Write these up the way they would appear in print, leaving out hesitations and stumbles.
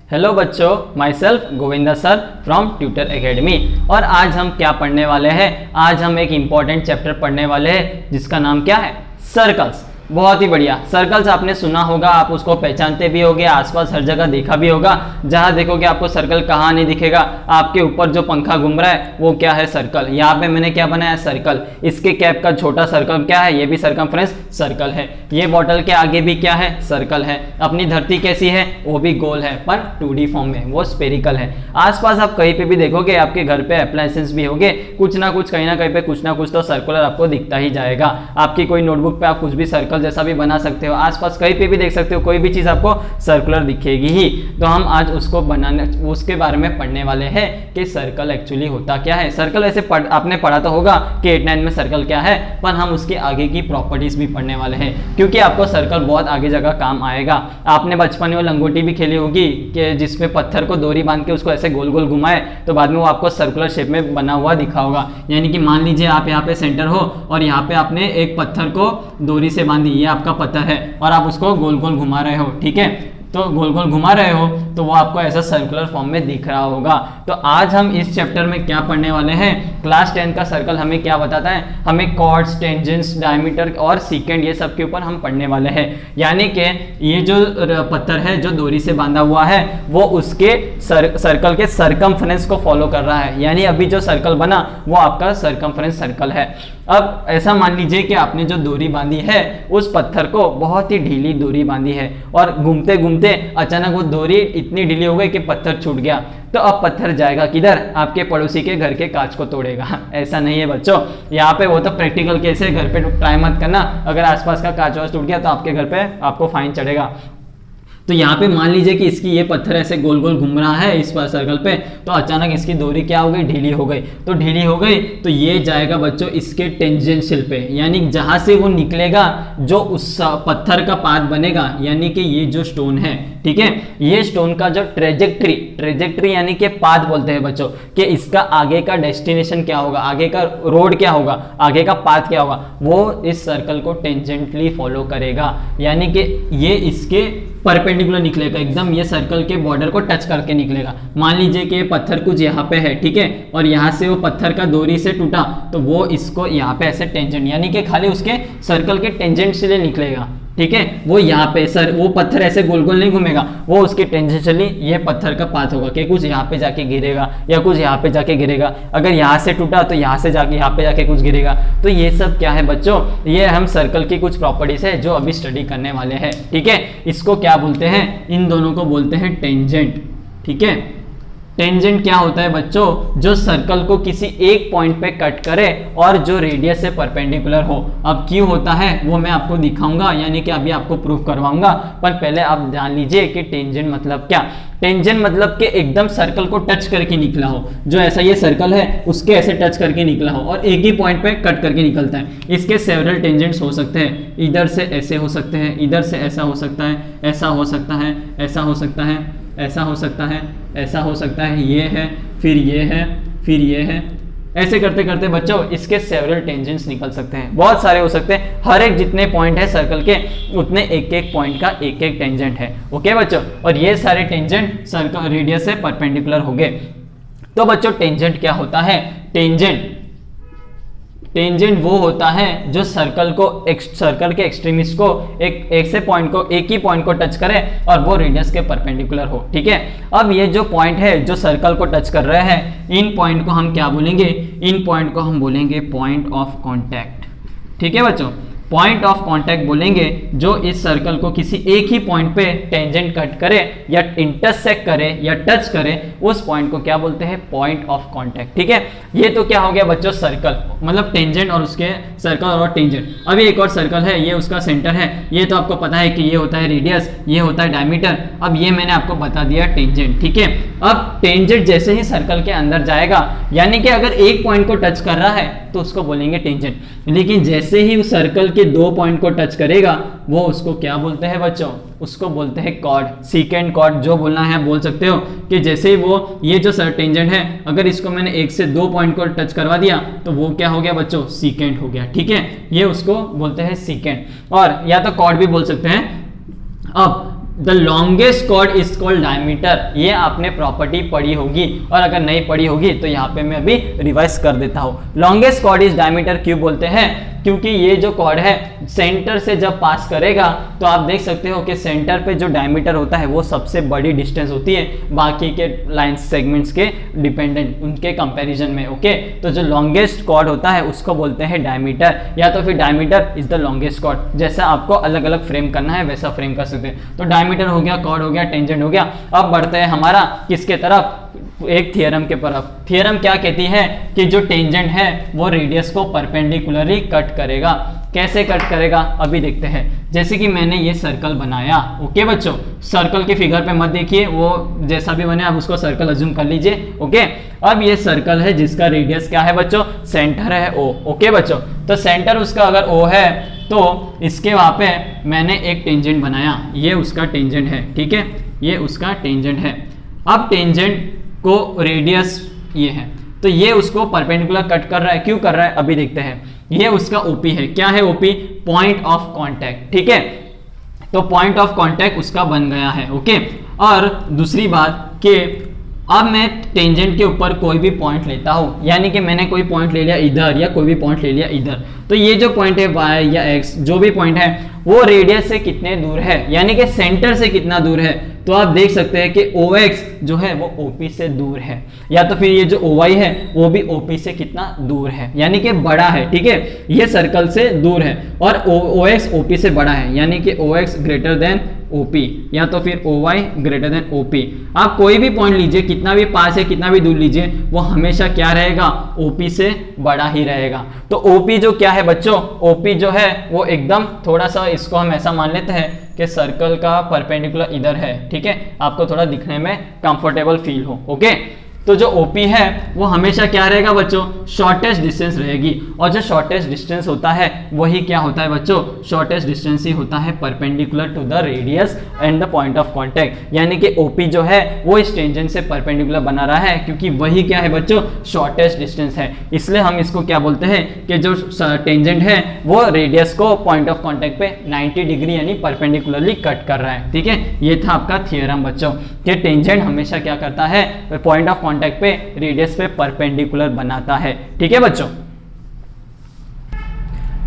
Hello बच्चों, my self Govinda sir from tutor academy. और आज हम क्या पढ़ने वाले हैं? आज हम एक इम्पॉर्टेंट चैप्टर पढ़ने वाले हैं जिसका नाम क्या है? सर्कल्स। बहुत ही बढ़िया। सर्कल्स आपने सुना होगा, आप उसको पहचानते भी होगे, आसपास हर जगह देखा भी होगा। जहां देखोगे आपको सर्कल कहाँ नहीं दिखेगा? आपके ऊपर जो पंखा घूम रहा है वो क्या है? सर्कल। यहाँ पे मैंने क्या बनाया? सर्कल। इसके कैप का छोटा सर्कल क्या है? ये भी सरकमफ्रेंस सर्कल है। ये बॉटल के आगे भी क्या है? सर्कल है। अपनी धरती कैसी है? वो भी गोल है, पर 2D फॉर्म में, वो स्पेरिकल है। आसपास आप कहीं पे भी देखोगे, आपके घर पे अप्लायंसेस भी होंगे, कुछ ना कुछ, कहीं ना कहीं पे कुछ ना कुछ तो सर्कुलर आपको दिखता ही जाएगा। आपकी कोई नोटबुक पे आप कुछ भी सर्कल जैसा भी बना सकते हो, आसपास कहीं पे भी देख सकते हो, कोई भी चीज आपको सर्कुलर दिखेगी ही। तो हम आज उसको बनाने, उसके बारे में पढ़ने वाले हैं कि सर्कल एक्चुअली होता क्या है। सर्कल ऐसे आपने पढ़ा तो होगा कि 8-9 में सर्कल क्या है, पर हम उसके आगे की प्रॉपर्टीज भी पढ़ने वाले हैं, क्योंकि आपको सर्कल बहुत आगे जगह काम आएगा। आपने बचपन में लंगोटी भी खेली होगी कि जिसमें पत्थर को डोरी बांध के उसको ऐसे गोल गोल घुमाए तो बाद में वो आपको सर्कुलर शेप में बना हुआ दिखा होगा। यानी कि मान लीजिए आप यहाँ पे सेंटर हो और यहाँ पे आपने एक पत्थर को डोरी से बांधी, ये आपका पत्थर है और आप उसको गोल गोल घुमा रहे हो, ठीक है? तो गोल गोल घुमा रहे हो तो वो आपको ऐसा सर्कुलर फॉर्म में दिख रहा होगा। तो आज हम इस चैप्टर में क्या पढ़ने वाले हैं? क्लास 10 का सर्कल हमें क्या बताता है? हमें कॉर्ड्स, टेंजेंट्स, डायमीटर और सीकेंड, ये सब के ऊपर हम पढ़ने वाले हैं। यानी कि ये जो पत्थर है जो डोरी से बांधा हुआ है वो उसके सर्कल के सरकमफ्रेंस को फॉलो कर रहा है। यानी अभी जो सर्कल बना वो आपका सरकमफ्रेंस सर्कल है। अब ऐसा मान लीजिए कि आपने जो डोरी बांधी है उस पत्थर को बहुत ही ढीली डोरी बांधी है और घूमते घूमते अचानक वो डोरी इतनी ढीली हो गई कि पत्थर छूट गया। तो अब पत्थर जाएगा किधर? आपके पड़ोसी के घर के कांच को तोड़ेगा। ऐसा नहीं है बच्चों, यहाँ पे वो तो प्रैक्टिकल केस है, घर पे ट्राई मत करना। अगर आसपास का कांच वाच टूट गया तो आपके घर पे आपको फाइन चढ़ेगा। तो यहाँ पे मान लीजिए कि इसकी ये पत्थर ऐसे गोल गोल घूम रहा है इस पर सर्कल पे, तो अचानक इसकी डोरी क्या हो गई? ढीली हो गई। तो ढीली हो गई तो ये जाएगा बच्चों इसके टेंजेंशियल पे, यानी जहां से वो निकलेगा जो उस पत्थर का पाथ बनेगा, यानी कि ये जो स्टोन है, ठीक है, ये स्टोन का जो ट्रेजेक्ट्री यानी कि पाथ बोलते हैं बच्चों, कि इसका आगे का डेस्टिनेशन क्या होगा, आगे का रोड क्या होगा, आगे का पाथ क्या होगा, वो इस सर्कल को टेंजेंटली फॉलो करेगा। यानी कि ये इसके परपेंडिकुलर निकलेगा, एकदम ये सर्कल के बॉर्डर को टच करके निकलेगा। मान लीजिए कि पत्थर कुछ यहाँ पे है, ठीक है, और यहाँ से वो पत्थर का डोरी से टूटा तो वो इसको यहाँ पे ऐसे टेंजेंट, यानी कि खाली उसके सर्कल के टेंजेंट से लिए निकलेगा, ठीक है। वो यहाँ पे वो पत्थर ऐसे गोल गोल नहीं घूमेगा, वो उसके टेंजेंशियली ये पत्थर का पाथ होगा कि कुछ यहाँ पे जाके गिरेगा या कुछ यहाँ पे जाके गिरेगा। अगर यहाँ से टूटा तो यहाँ से जाके यहाँ पे जाके कुछ गिरेगा। तो ये सब क्या है बच्चों? ये हम सर्कल की कुछ प्रॉपर्टीज है जो अभी स्टडी करने वाले हैं, ठीक है। इसको क्या बोलते हैं? इन दोनों को बोलते हैं टेंजेंट, ठीक है। टेंजेंट क्या होता है बच्चों? जो सर्कल को किसी एक पॉइंट पे कट करे और जो रेडियस से परपेंडिकुलर हो। अब क्यों होता है वो मैं आपको दिखाऊंगा, यानी कि अभी आपको प्रूफ करवाऊंगा, पर पहले आप जान लीजिए कि टेंजेंट मतलब क्या। टेंजेंट मतलब कि एकदम सर्कल को टच करके निकला हो, जो ऐसा ये सर्कल है उसके ऐसे टच करके निकला हो और एक ही पॉइंट पे कट करके निकलता है। इसके सेवरल टेंजेंट्स हो सकते हैं, इधर से ऐसे हो सकते हैं, इधर से ऐसा हो सकता है, ऐसा हो सकता है, ऐसा हो सकता है, ऐसा हो सकता है, ऐसा हो सकता है, ये है, फिर ये है, फिर ये है। ऐसे करते करते बच्चों इसके सेवरल टेंजेंट्स निकल सकते हैं, बहुत सारे हो सकते हैं। हर एक जितने पॉइंट है सर्कल के उतने एक एक पॉइंट का एक एक टेंजेंट है, ओके बच्चों। और ये सारे टेंजेंट सर्कल रेडियस से परपेंडिकुलर हो गए। तो बच्चों टेंजेंट क्या होता है? टेंजेंट वो होता है जो सर्कल के एक्सट्रीमिस्ट को एक से पॉइंट को, एक ही पॉइंट को टच करे और वो रेडियस के परपेंडिकुलर हो, ठीक है। अब ये जो पॉइंट है जो सर्कल को टच कर रहे हैं, इन पॉइंट को हम क्या बोलेंगे? इन पॉइंट को हम बोलेंगे पॉइंट ऑफ कांटेक्ट, ठीक है बच्चों। पॉइंट ऑफ कांटेक्ट बोलेंगे जो इस सर्कल को किसी एक ही पॉइंट पे टेंजेंट कट करे या इंटरसेक्ट करे या टच करे, उस पॉइंट को क्या बोलते हैं? पॉइंट ऑफ कांटेक्ट, ठीक है। ये तो क्या हो गया बच्चों? सर्कल, मतलब टेंजेंट और उसके सर्कल और टेंजेंट। अभी एक और सर्कल है, ये उसका सेंटर है। ये तो आपको पता है कि ये होता है रेडियस, ये होता है डायमीटर। अब ये मैंने आपको बता दिया टेंजेंट, ठीक है। अब टेंजेंट जैसे ही सर्कल के अंदर जाएगा, यानी कि अगर एक पॉइंट को टच कर रहा है तो उसको बोलेंगे टेंजेंट, लेकिन जैसे ही उस सर्कल के 2 पॉइंट को टच करेगा वो उसको क्या बोलते हैं बच्चों? उसको बोलते हैं कॉर्ड, सीकेंड कॉर्ड। जो बोलना है बोल सकते हो कि जैसे ही वो ये जो टेंजेंट है, अगर इसको मैंने 1 से 2 पॉइंट को टच करवा दिया तो वो क्या हो गया बच्चों? सीकेंड हो गया, ठीक है। ये उसको बोलते हैं सीकेंड, और या तो कॉर्ड भी बोल सकते हैं। अब the longest chord is called diameter. ये आपने प्रॉपर्टी पढ़ी होगी, और अगर नहीं पढ़ी होगी तो यहाँ पे मैं अभी रिवाइज कर देता हूँ। लॉन्गेस्ट कॉर्ड इज डायमीटर क्यों बोलते हैं? क्योंकि ये जो कॉर्ड है सेंटर से जब पास करेगा तो आप देख सकते हो कि सेंटर पे जो डायमीटर होता है वो सबसे बड़ी डिस्टेंस होती है बाकी के लाइंस सेगमेंट्स के डिपेंडेंट उनके कंपैरिजन में। ओके, तो जो लॉन्गेस्ट कॉर्ड होता है उसको बोलते हैं डायमीटर, या तो फिर diameter is the longest chord. जैसा आपको अलग अलग फ्रेम करना है वैसा फ्रेम कर सकते हैं। तो डायमीटर हो गया, कॉर्ड हो गया, टेंजेंट हो गया। अब बढ़ते हैं हमारा किसके तरफ? एक थियरम के तरफ। थियरम क्या कहती है कि जो टेंजेंट है वो रेडियस को परपेंडिकुलरली कट करेगा। कैसे कट करेगा अभी देखते हैं। जैसे कि मैंने ये सर्कल बनाया, ओके बच्चों, सर्कल के फिगर पे मत देखिए, वो जैसा भी बने आप उसको सर्कल अज्यूम कर लीजिए। ओके, अब ये सर्कल है जिसका रेडियस क्या है बच्चों? सेंटर है ओ। ओके बच्चों, तो सेंटर उसका अगर ओ है तो इसके वहां पे मैंने एक टेंजेंट बनाया, ये उसका टेंजेंट है, ठीक है, ये उसका टेंजेंट है। अब टेंजेंट को रेडियस ये है, तो ये उसको परपेंडिकुलर कट कर रहा है। क्यों कर रहा है अभी देखते हैं। ये उसका ओपी है। क्या है ओपी? पॉइंट ऑफ कांटेक्ट, ठीक है। तो पॉइंट ऑफ कांटेक्ट उसका बन गया है। ओके, और दूसरी बात कि अब मैं टेंजेंट के ऊपर कोई भी पॉइंट लेता हूं, यानी कि मैंने कोई पॉइंट ले लिया इधर या कोई भी पॉइंट ले लिया इधर, तो ये जो पॉइंट है y या x जो भी पॉइंट है वो रेडियस से कितने दूर है, यानी कि सेंटर से कितना दूर है। तो आप देख सकते हैं कि OX जो है वो OP से दूर है, या तो फिर ये जो OY है वो भी OP से कितना दूर है, यानी कि बड़ा है, ठीक है, ये सर्कल से दूर है। और OX OP से बड़ा है, यानी कि OX ग्रेटर देन OP, या तो फिर OY ग्रेटर देन OP। आप कोई भी पॉइंट लीजिए, कितना भी पास है कितना भी दूर लीजिए, वो हमेशा क्या रहेगा? OP से बड़ा ही रहेगा। तो OP जो क्या है बच्चों? OP जो है वो एकदम थोड़ा सा, इसको हम ऐसा मान लेते हैं कि सर्कल का परपेंडिकुलर इधर है, ठीक है, आपको थोड़ा दिखने में कंफर्टेबल फील हो। ओके, तो जो OP है वो हमेशा क्या रहेगा बच्चों? शॉर्टेस्ट डिस्टेंस रहेगी। और जो शॉर्टेस्ट डिस्टेंस होता है वही क्या होता है बच्चों? शॉर्टेस्ट डिस्टेंस ही होता है perpendicular to the radius and the point of contact, यानी कि OP जो है वो इस टेंजेंट से परपेंडिकुलर बना रहा है, क्योंकि वही क्या है बच्चों? शॉर्टेस्ट डिस्टेंस है। इसलिए हम इसको क्या बोलते हैं कि जो टेंजेंट है वो रेडियस को पॉइंट ऑफ कॉन्टेक्ट पे 90 डिग्री यानी परपेंडिकुलरली कट कर रहा है, ठीक है। ये था आपका थियरम बच्चों कि टेंजेंट हमेशा क्या करता है? पॉइंट ऑफ कांटेक्ट पे रेडियस पे परपेंडिकुलर बनाता है, ठीक है बच्चों।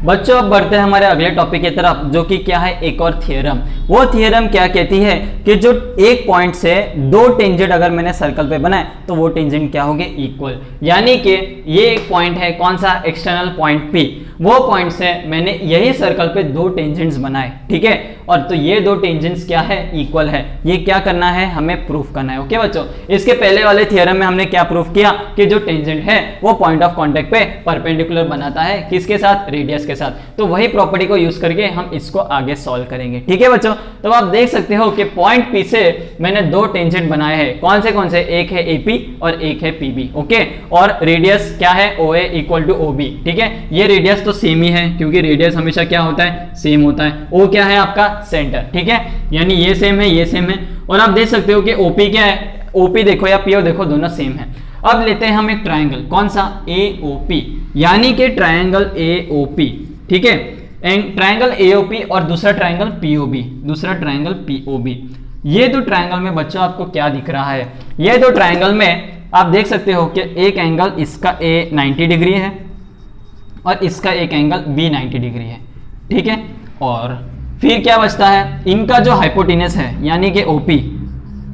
बच्चों अब बढ़ते हैं हमारे अगले टॉपिक की तरफ, जो कि क्या है? एक और थियरम। वो थियरम क्या कहती है कि जो एक पॉइंट से दो टेंजेंट अगर मैंने सर्कल पे बनाए तो वो टेंजेंट क्या होंगे? इक्वल। यानी कि ये एक पॉइंट है, कौन सा? External point P। वो पॉइंट से मैंने यही सर्कल पे दो टेंजेंट्स बनाए, ठीक है, और तो ये दो टेंजेंट्स क्या है? इक्वल है। ये क्या करना है? हमें प्रूफ करना है। ओके बच्चों, इसके पहले वाले थियरम में हमने क्या प्रूफ किया कि जो टेंजेंट है वो पॉइंट ऑफ कांटेक्ट पे परपेंडिकुलर बनाता है, किसके साथ? रेडियस के साथ। तो वही प्रॉपर्टी को यूज करके हम इसको आगे सॉल्व करेंगे, ठीक है बच्चों। तो आप देख सकते हो कि पॉइंट P से मैंने दो टेंजेंट बनाए हैं। कौन से? एक है AP और एक है PB। ओके, और रेडियस क्या है? OA इक्वल टू OB, ठीक है। ये रेडियस तो सेम ही है, क्योंकि रेडियस हमेशा क्या होता है? सेम होता है। O क्या है आपका? सेंटर, ठीक है, यानी ये सेम है, ये सेम है। और आप देख सकते हो कि OP क्या है? OP देखो या PO देखो, दोनों सेम है। अब लेते हैं हम एक ट्राइंगल, कौन सा? AOP, यानी कि ट्राइंगल AOP, ठीक है, एंड ट्राइंगल AOP और दूसरा ट्राइंगल POB, दूसरा ट्राइंगल POB। ये दो ट्राइंगल में बच्चों आपको क्या दिख रहा है? ये दो ट्राइंगल में आप देख सकते हो कि एक एंगल इसका A 90 डिग्री है और इसका एक एंगल B 90 डिग्री है, ठीक है। और फिर क्या बचता है? इनका जो हाइपोटेनस है यानी कि OP,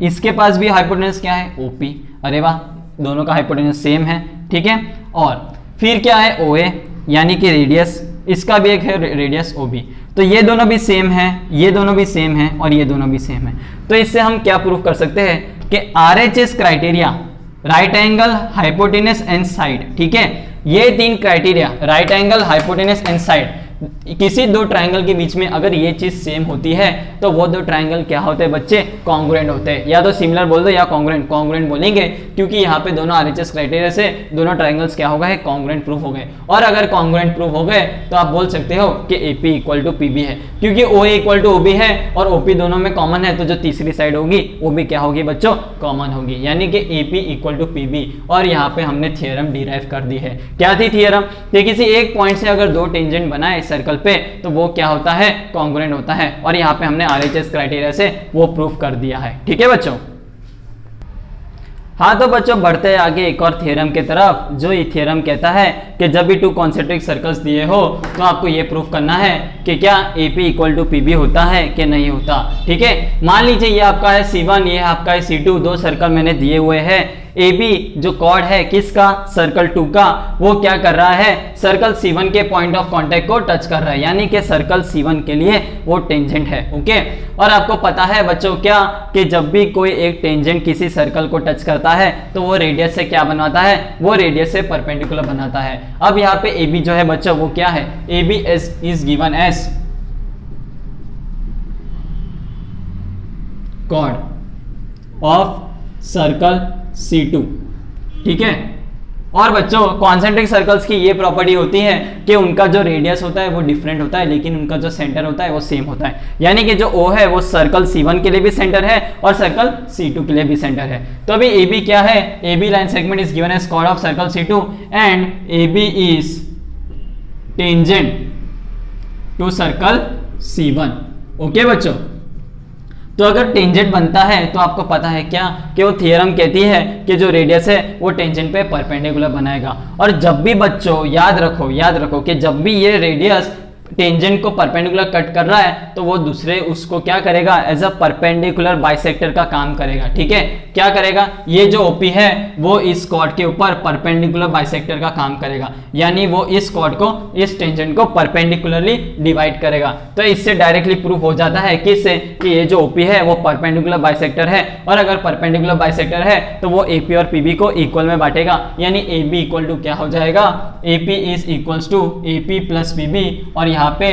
इसके पास भी हाइपोटेनस क्या है? OP। अरे वाह, दोनों का हाइपोटेनस सेम है, ठीक है। और फिर क्या है? OA यानी कि रेडियस, इसका भी एक है रेडियस OB। तो ये दोनों भी सेम है, ये दोनों भी सेम है और ये दोनों भी सेम है। तो इससे हम क्या प्रूफ कर सकते हैं कि RHS criteria, right angle, hypotenuse and side, ठीक है, ये तीन criteria, right angle, hypotenuse and side, किसी दो ट्राइंगल के बीच में अगर ये चीज सेम होती है तो वो दो ट्राइंगल क्या होते हैं बच्चे? कॉन्ग्रुएंट होते हैं। या तो सिमिलर बोल दो या कॉन्ग्रुएंट। कॉन्ग्रुएंट बोलेंगे क्योंकि यहाँ पे दोनों RHS क्राइटेरिया से दोनों ट्राइंगल्स क्या हो गए? कॉन्ग्रुएंट प्रूफ हो गए। और अगर कॉन्ग्रुएंट प्रूफ हो गए तो आप बोल सकते हो कि AP इक्वल टू PB है, क्योंकि OA इक्वल टू OB है और OP दोनों में कॉमन है, तो जो तीसरी साइड होगी वो भी क्या होगी बच्चों? कॉमन होगी, यानी कि AP इक्वल टू PB। और यहाँ पे हमने थियरम डिराइव कर दी है। क्या थी थियरम? कि किसी एक पॉइंट से अगर दो टेंजेंट बनाए सर्कल पे तो वो क्या होता है, कॉन्ग्रुएंट होता है। और यहाँ पे हमने RHS क्राइटेरिया से वो प्रूफ कर दिया है। ठीक है बच्चों। हाँ तो बच्चों बढ़ते हैं आगे एक और थ्योरम के तरफ, जो ये थ्योरम कहता है कि जब भी 2 कॉन्सेंट्रिक सर्कल्स दिए हो तो आपको ये प्रूफ करना है कि क्या AP इक्वल टू PB होता है कि नहीं होता। ठीक है, मान लीजिए ये आपका है C1, ये आपका है C2, 2 सर्कल मैंने दिए हुए हैं। AB जो कॉर्ड है किसका, सर्कल 2 का, वो क्या कर रहा है, सर्कल C1 के पॉइंट ऑफ कांटेक्ट को टच कर रहा है, यानी कि सर्कल C1 के लिए वो टेंजेंट है। ओके, और आपको पता है बच्चों क्या, कि जब भी कोई एक टेंजेंट किसी सर्कल को टच करता है तो वो रेडियस से क्या बनाता है, वो रेडियस से परपेंडिकुलर बनाता है। अब यहाँ पे AB जो है बच्चों वो क्या है, AB is given as chord of circle C2। ठीक है, और बच्चों कॉन्सेंट्रिक सर्कल्स की ये प्रॉपर्टी होती है कि उनका जो रेडियस होता है वो डिफरेंट होता है, लेकिन उनका जो सेंटर होता है वो सेम होता है। यानी कि जो O है वो सर्कल C1 के लिए भी सेंटर है और सर्कल C2 के लिए भी सेंटर है। तो अभी AB क्या है, AB line segment is given as chord of circle C2 and AB is tangent to circle C1। Okay बच्चों, तो अगर टेंजेंट बनता है तो आपको पता है क्या, कि वो थ्योरम कहती है कि जो रेडियस है वो टेंजेंट पे परपेंडिकुलर बनाएगा। और जब भी बच्चों याद रखो कि जब भी ये रेडियस टेंजेंट को परपेंडिकुलर कट कर रहा है तो वो दूसरे उसको क्या करेगा, एज अ परपेंडिकुलर बाइसेक्टर का काम करेगा। ठीक है, क्या करेगा, ये जो OP है वो इस कॉर्ड के ऊपर परपेंडिकुलर बाइसेक्टर का काम करेगा, यानी वो इस कॉर्ड को, इस टेंजेंट को परपेंडिकुलरली डिवाइड करेगा। तो इससे डायरेक्टली प्रूफ हो जाता है किससे, कि ये जो OP है वो परपेंडिकुलर बाइसेक्टर है, और अगर परपेंडिकुलर बाइसेक्टर है तो वो AP और PB को इक्वल में बांटेगा, यानी AB इक्वल टू क्या हो जाएगा, AP is equals to AP plus PB, और यहाँ पे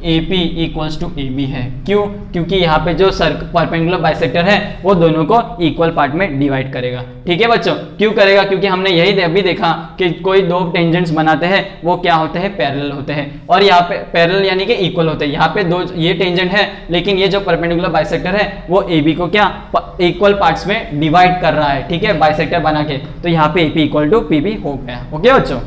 AP इक्वल्स टू AB है। क्यों, क्योंकि यहाँ पे जो परपेंडिकुलर बाइसेक्टर है वो दोनों को इक्वल पार्ट में डिवाइड करेगा। ठीक है बच्चों, क्यों करेगा, क्योंकि हमने यही अभी देखा कि कोई 2 टेंजेंट्स बनाते हैं वो क्या होते हैं, पैरेलल होते हैं, और यहाँ पे पैरेलल यानी कि इक्वल होते हैं। यहाँ पे 2 ये टेंजेंट है, लेकिन ये जो परपेंडिकुलर बाइसेक्टर है वो AB को क्या इक्वल पार्ट्स में डिवाइड कर रहा है। ठीक है, बाइसेक्टर बना के, तो यहाँ पे AP इक्वल टू PB हो गया। ओके बच्चों,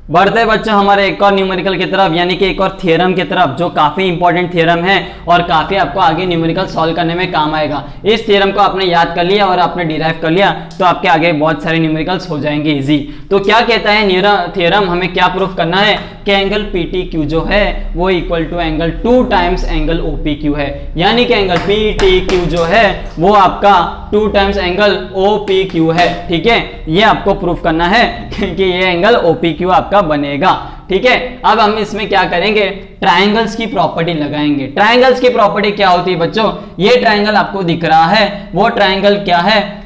बढ़ते बच्चों हमारे एक और न्यूमेरिकल की तरफ, यानी कि एक और थ्योरम की तरफ, जो काफी इंपॉर्टेंट थ्योरम है और काफी आपको आगे न्यूमेरिकल सॉल्व करने में काम आएगा। इस थ्योरम को आपने याद कर लिया और आपने डिराइव कर लिया तो आपके आगे बहुत सारे न्यूमेरिकल्स हो जाएंगे इजी। तो क्या कहता है थ्योरम, हमें क्या प्रूफ करना है कि एंगल PTQ जो है वो equal to angle 2 times angle OPQ है, यानी कि एंगल PTQ जो है वो आपका 2 टाइम्स एंगल OPQ है। ठीक है, ये आपको प्रूफ करना है कि ये एंगल OPQ आपका बनेगा। ठीक है, अब हम इसमें क्या करेंगे, ट्रायंगल्स की प्रॉपर्टी लगाएंगे। ट्रायंगल्स की प्रॉपर्टी क्या होती है बच्चों, ये ट्रायंगल आपको दिख रहा है, वो ट्रायंगल क्या है,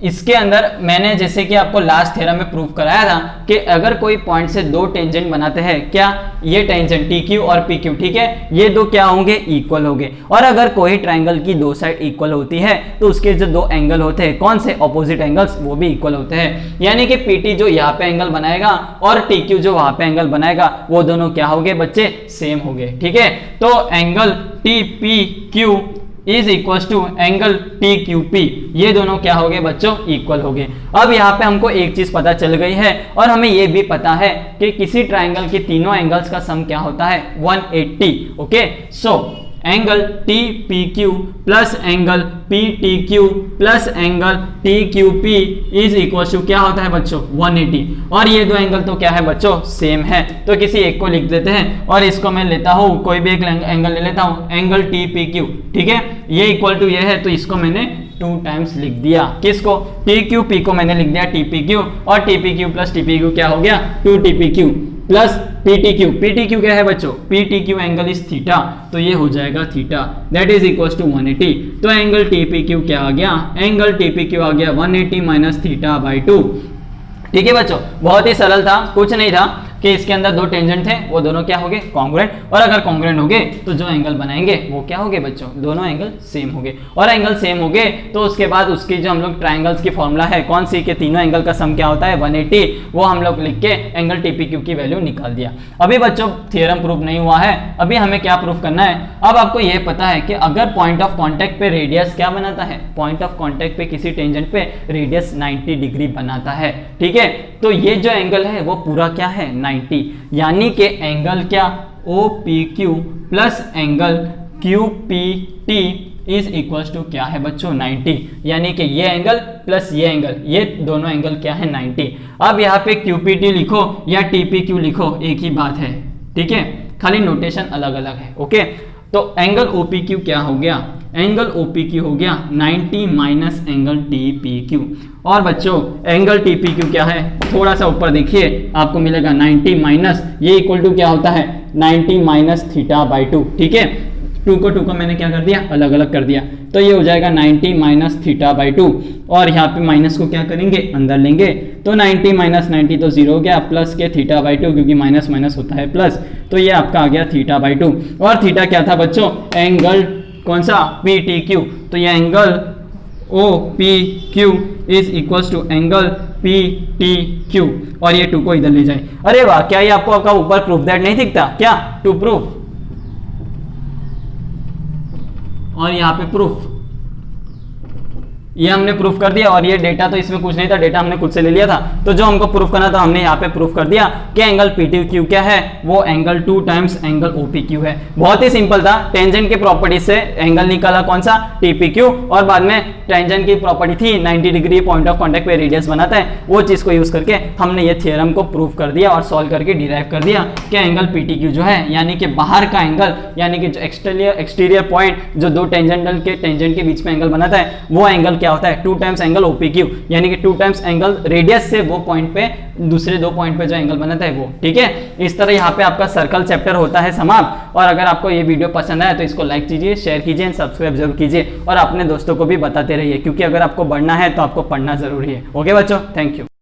इसके अंदर मैंने जैसे कि आपको लास्ट थ्योरम में प्रूफ कराया था कि अगर कोई पॉइंट से 2 टेंजेंट बनाते हैं, क्या ये टेंजेंट TQ और PQ, ठीक है, ये 2 क्या होंगे, इक्वल होंगे। और अगर कोई ट्रायंगल की 2 साइड इक्वल होती है तो उसके जो 2 एंगल होते हैं, कौन से, ऑपोजिट एंगल्स, वो भी इक्वल होते हैं। यानी कि PT जो यहाँ पे एंगल बनाएगा और TQ जो वहां पे एंगल बनाएगा वो दोनों क्या होंगे बच्चे, सेम होंगे। ठीक है, तो angle TPQ is equal to angle TQP, ये दोनों क्या हो गए बच्चों, इक्वल हो गए। अब यहाँ पे हमको एक चीज पता चल गई है, और हमें ये भी पता है कि किसी ट्रायंगल के तीनों एंगल्स का सम क्या होता है, 180। Okay, so angle TPQ plus angle PTQ plus angle TQP is equal to क्या होता है बच्चों, 180। और ये 2 एंगल तो क्या है बच्चों, सेम है। तो किसी एक को लिख देते हैं, और इसको मैं लेता हूं, कोई भी एक एंगल ले लेता हूं, एंगल TPQ। ठीक है, ये इक्वल टू ये है, तो इसको मैंने 2 टाइम्स लिख दिया। किसको, TQP को मैंने लिख दिया TPQ, और TPQ प्लस TPQ क्या हो गया, 2TPQ प्लस PTQ। PTQ क्या है बच्चों, PTQ एंगल इज थीटा, तो ये हो जाएगा theta, that is equal to 180। तो एंगल TPQ क्या आ गया, एंगल TPQ आ गया 180 माइनस थीटा बाई 2। ठीक है बच्चों, बहुत ही सरल था, कुछ नहीं था कि इसके अंदर 2 टेंजेंट थे, वो दोनों क्या हो गए, कॉन्ग्रुएंट, और अगर कॉन्ग्रुएंट हो गए तो जो एंगल बनाएंगे वो क्या हो गए बच्चों, दोनों एंगल सेम हो गए। और एंगल सेम हो गए तो उसके बाद उसकी जो हम लोग ट्रायंगल्स की फॉर्मूला है, कौन सी, के तीनों एंगल का सम क्या होता है, 180, वो हम लोग लिख के एंगल TPQ की वैल्यू निकाल दिया। अभी बच्चों थ्योरम प्रूफ नहीं हुआ है, अभी हमें क्या प्रूफ करना है। अब आपको ये पता है कि अगर पॉइंट ऑफ कॉन्टेक्ट पे रेडियस क्या बनाता है, पॉइंट ऑफ कॉन्टेक्ट पे किसी टेंजेंट पे रेडियस 90 डिग्री बनाता है। ठीक है, तो ये जो एंगल है वो पूरा क्या है, 90, यानी कि एंगल क्या OPQ plus angle QPT is equals to क्या है बच्चों 90, यानी कि ये एंगल प्लस ये एंगल, ये दोनों एंगल क्या है 90। अब यहाँ पे QPT लिखो या TPQ लिखो, एक ही बात है, ठीक है, खाली नोटेशन अलग अलग है। ओके, तो एंगल OPQ क्या हो गया, एंगल OPQ हो गया 90 माइनस एंगल TPQ। और बच्चों एंगल TPQ क्या है, थोड़ा सा ऊपर देखिए आपको मिलेगा 90 माइनस, ये इक्वल टू क्या होता है 90 माइनस थीटा बाई 2, ठीक है, 2 को मैंने क्या कर दिया अलग अलग कर दिया, तो ये हो जाएगा 90 माइनस थीटा बाई 2, और यहाँ पे माइनस को क्या करेंगे अंदर लेंगे, तो 90 माइनस 90 तो 0 हो गया, प्लस के थीटा बाई 2 क्योंकि माइनस माइनस होता है प्लस, तो ये आपका आ गया थीटा बाई 2। और थीटा क्या था बच्चों, एंगल कौन सा PTQ, तो ये angle OPQ is equals to angle PTQ, और ये 2 को इधर ले जाए। अरे वाह, क्या ये आपको आपका ऊपर प्रूफ दैट नहीं दिखता क्या, टू प्रूफ, और यहाँ पे प्रूफ, ये हमने प्रूफ कर दिया, और ये डेटा तो इसमें कुछ नहीं था, डेटा हमने खुद से ले लिया था, तो जो हमको प्रूफ करना था हमने यहाँ पे प्रूफ कर दिया कि एंगल PTQ क्या है, वो एंगल 2 टाइम्स एंगल OPQ है। बहुत ही सिंपल था, टेंजेंट की प्रॉपर्टी से एंगल निकाला कौन सा TPQ, और बाद में टेंजेंट की प्रॉपर्टी थी 90 डिग्री पॉइंट ऑफ कॉन्टेक्ट पे रेडियस बनाता है, वो चीज को यूज करके हमने ये थ्योरम को प्रूफ कर दिया और सॉल्व करके डिराइव कर दिया कि एंगल PTQ जो है, यानी कि बाहर का एंगल, यानी कि जो एक्सटीरियर पॉइंट जो दो टेंजेंटल के टेंजेंट के बीच में एंगल बनाता है, वो एंगल क्या होता है 2 टाइम्स एंगल OPQ, यानी कि 2 टाइम्स एंगल रेडियस से वो पॉइंट पे दूसरे 2 पॉइंट पे जो एंगल बनाता है वो, ठीक है। इस तरह यहाँ पे आपका सर्कल चैप्टर होता है समाप्त। और अगर आपको ये वीडियो पसंद आया तो इसको लाइक कीजिए, शेयर कीजिए, सब्सक्राइब जरूर कीजिए, और अपने दोस्तों को भी बताते रहिए, क्योंकि अगर आपको बढ़ना है तो आपको पढ़ना जरूरी है। ओके बच्चों, थैंक यू।